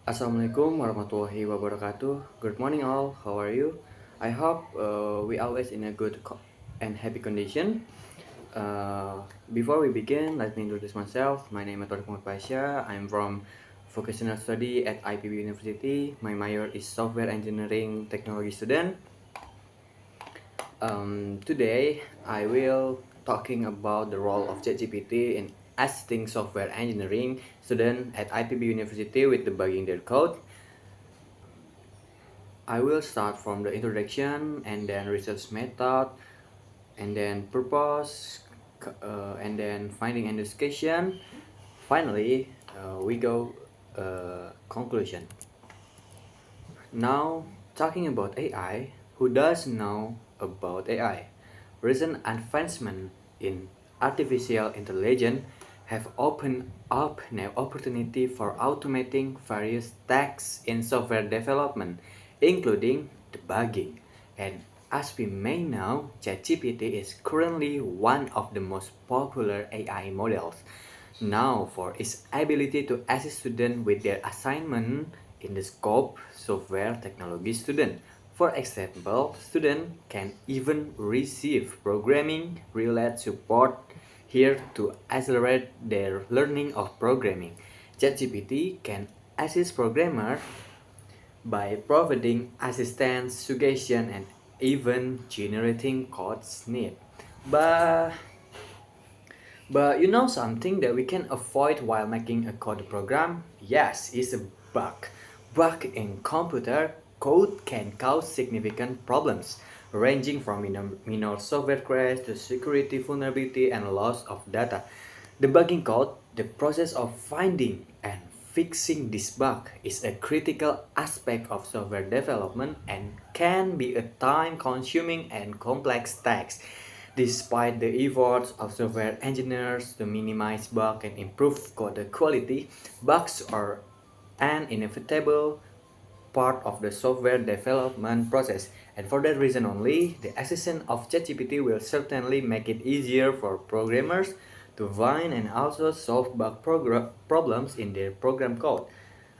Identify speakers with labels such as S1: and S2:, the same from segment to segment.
S1: Assalamualaikum warahmatullahi wabarakatuh. Good morning, all. How are you? I hope we always in a good and happy condition. Before we begin, let me introduce myself. My name is Tariq Muhammad Pasha. I'm from vocational study at IPB University. My major is software engineering technology student. Today, I will talking about the role of ChatGPT in assisting software engineering student at IPB University with debugging their code. I will start from the introduction and then research method and then purpose and then finding and discussion. Finally, we go conclusion. Now, talking about AI, who does know about AI? Recent advancement in artificial intelligence have opened up an opportunity for automating various tasks in software development, including debugging. And as we may know, ChatGPT is currently one of the most popular AI models. Now, for its ability to assist students with their assignment in the scope software technology student. For example, students can even receive programming related support here to accelerate their learning of programming. ChatGPT can assist programmers by providing assistance, suggestion, and even generating code snippets. But but you know something that we can avoid while making a code program? Yes, it's a bug. Bug in computer code can cause significant problems, ranging from minor software crash to security vulnerability and loss of data. Debugging code, the process of finding and fixing this bug, is a critical aspect of software development and can be a time-consuming and complex task. Despite the efforts of software engineers to minimize bugs and improve code quality, bugs are an inevitable part of the software development process. And for that reason only, the assistance of ChatGPT will certainly make it easier for programmers to find and also solve bug problems in their program code.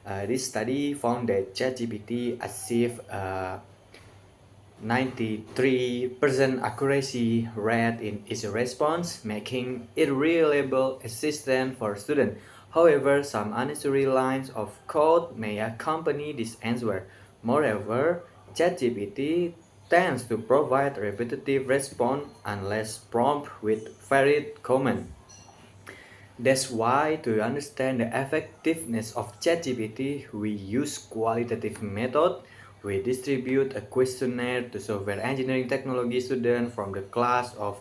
S1: This study found that ChatGPT achieved 93% accuracy rate in its response, making it reliable assistant for students. However, some unnecessary lines of code may accompany this answer. Moreover, ChatGPT tends to provide repetitive response unless prompted with varied command. That's why to understand the effectiveness of ChatGPT, we use qualitative method. We distribute a questionnaire to software engineering technology students from the class of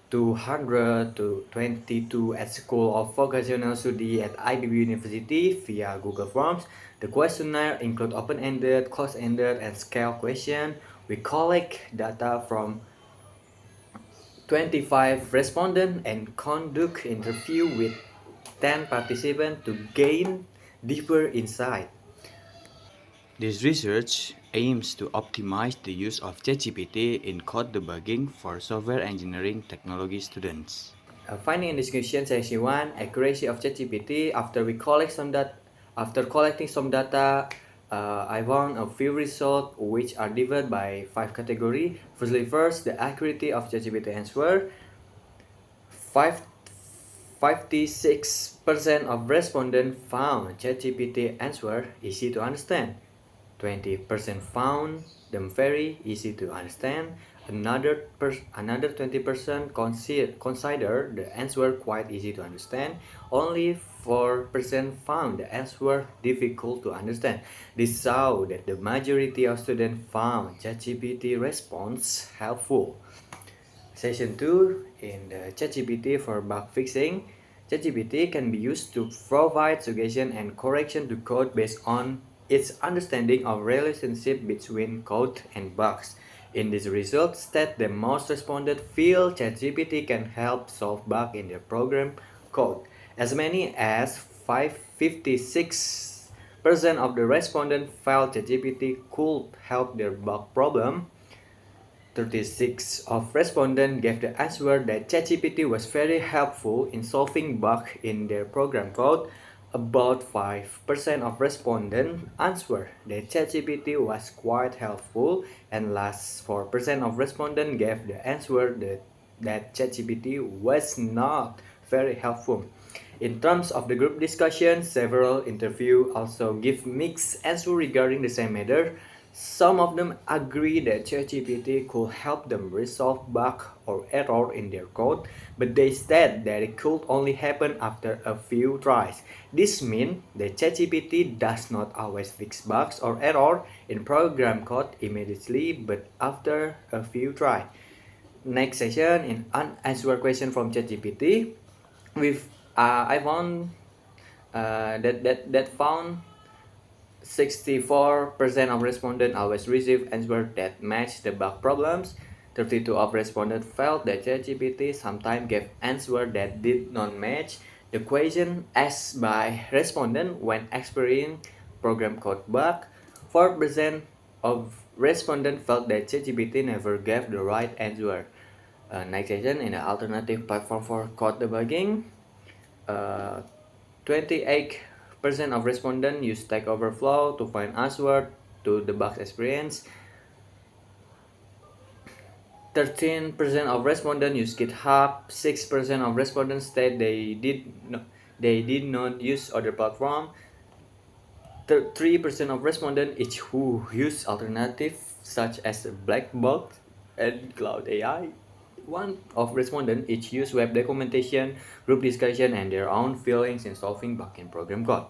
S1: 200 to 22 at School of Vocational Study at IBB University via Google Forms. The questionnaire include open-ended, closed-ended, and scale question. We collect data from 25 respondents and conduct interview with 10 participants to gain deeper insight. This research aims to optimize the use of ChatGPT in code debugging for software engineering technology students. Finding and discussion section 1, accuracy of ChatGPT. After collecting some data, I found a few results which are divided by 5 categories. First, the accuracy of ChatGPT answer. 56% of respondents found ChatGPT answer easy to understand. 20% found them very easy to understand. Another 20% consider the answer quite easy to understand. Only 4% found the answer difficult to understand. This shows that the majority of students found ChatGPT response helpful. Session 2 in the ChatGPT for bug fixing. ChatGPT can be used to provide suggestion and correction to code based on its understanding of relationship between code and bugs. In this result, stat the most responded feel ChatGPT can help solve bugs in their program code. As many as 56% of the respondents felt ChatGPT could help their bug problem. 36 of respondents gave the answer that ChatGPT was very helpful in solving bugs in their program code. About 5% of respondents answered that ChatGPT was quite helpful, and last 4% of respondents gave the answer that ChatGPT was not very helpful. In terms of the group discussion, several interviews also give mixed answers regarding the same matter. Some of them agree that ChatGPT could help them resolve bug or error in their code, but they state that it could only happen after a few tries. This means that ChatGPT does not always fix bugs or error in program code immediately, but after a few tries. Next session in unanswered question from ChatGPT, with I found that found 64% of respondents always receive answers that match the bug problems. 32 of respondents felt that ChatGPT sometimes gave answers that did not match the question asked by respondents when experiencing program code bug. 4% of respondents felt that ChatGPT never gave the right answer. Next session in the alternative platform for code debugging. 28% of respondents use Stack Overflow to find answers to the bug experience. 13% of respondents use GitHub. 6% of respondents state they did not use other platform. 3% of respondents each who use alternatives such as Blackbox and Cloud AI. One of respondents each use web documentation, group discussion, and their own feelings in solving bug in program code.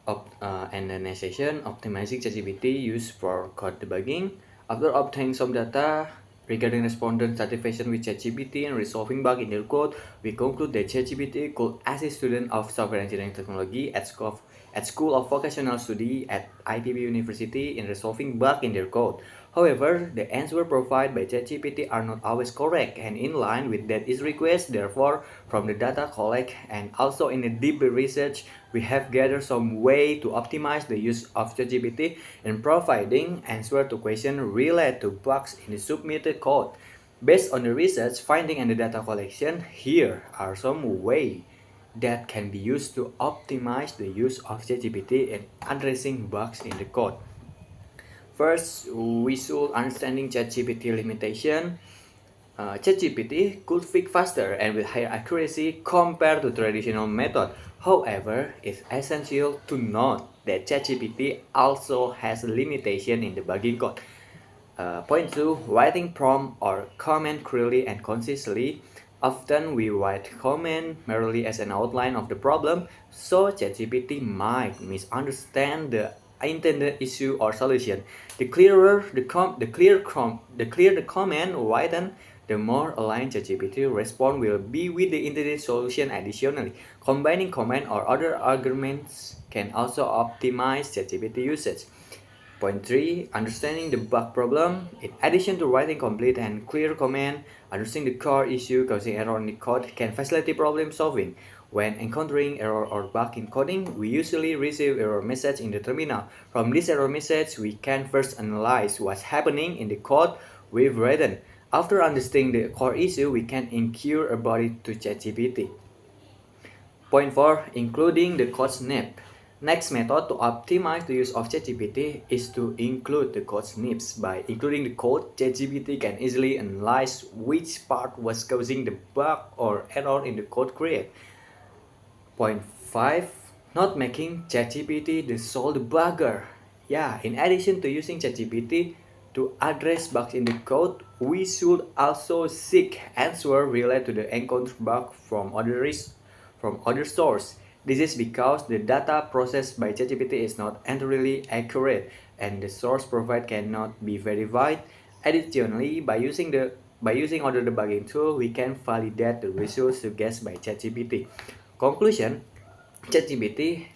S1: And the next session, optimizing ChatGPT used for code debugging. After obtaining some data regarding respondent satisfaction with ChatGPT and resolving bugs in their code, we conclude that ChatGPT could assist students of software engineering technology at School of Vocational Study at IPB University in resolving bugs in their code. However, the answers provided by ChatGPT are not always correct and in line with that is request. Therefore, from the data collected and also in the deep research, we have gathered some way to optimize the use of ChatGPT in providing answers to questions related to bugs in the submitted code. Based on the research finding and the data collection, here are some ways that can be used to optimize the use of ChatGPT in addressing bugs in the code. First, we should understanding ChatGPT limitation. ChatGPT could fix faster and with higher accuracy compared to traditional method. However, it's essential to note that ChatGPT also has a limitation in debugging code. Point 2. Writing prompt or comment clearly and concisely. Often we write comment merely as an outline of the problem, so ChatGPT might misunderstand the intended issue or solution. The clearer the comment written, the more aligned ChatGPT response will be with the intended solution. Additionally, combining comment or other arguments can also optimize ChatGPT usage. Point 3. Understanding the bug problem. In addition to writing complete and clear command, understanding the core issue causing error in the code can facilitate problem solving. When encountering error or bug in coding, we usually receive error message in the terminal. From this error message, we can first analyze what's happening in the code we've written. After understanding the core issue, we can inquire about it to ChatGPT. Point 4. Including the code snap. Next method to optimize the use of ChatGPT is to include the code snips. By including the code, ChatGPT can easily analyze which part was causing the bug or error in the code created. Point 5. Not making ChatGPT the sole debugger. Yeah, in addition to using ChatGPT to address bugs in the code, we should also seek answers related to the encountered bug from other sources. This is because the data processed by ChatGPT is not entirely accurate and the source provided cannot be verified. Additionally, by using other debugging tool, we can validate the results suggested by ChatGPT. Conclusion: ChatGPT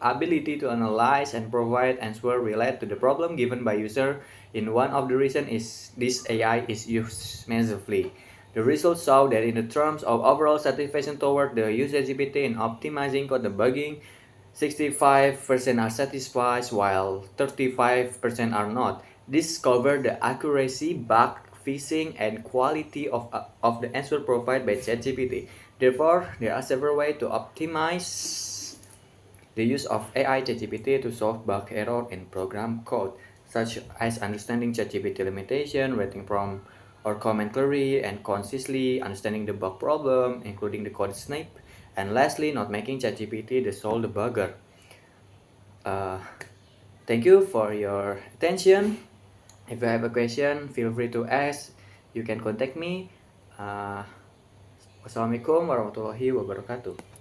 S1: ability to analyze and provide answers related to the problem given by user in one of the reasons is this AI is used massively. The results show that in the terms of overall satisfaction toward the use ChatGPT in optimizing code debugging, 65% are satisfied while 35% are not. This covers the accuracy, bug fixing, and quality of the answer provided by ChatGPT. Therefore, there are several ways to optimize the use of AI ChatGPT to solve bug error in program code, such as understanding ChatGPT limitation, writing prompt or comment query, and concisely understanding the bug problem, including the code snip, and lastly, not making ChatGPT the sole debugger. Uh, Thank you for your attention. If you have a question, feel free to ask. You can contact me. Wassalamualaikum warahmatullahi wabarakatuh.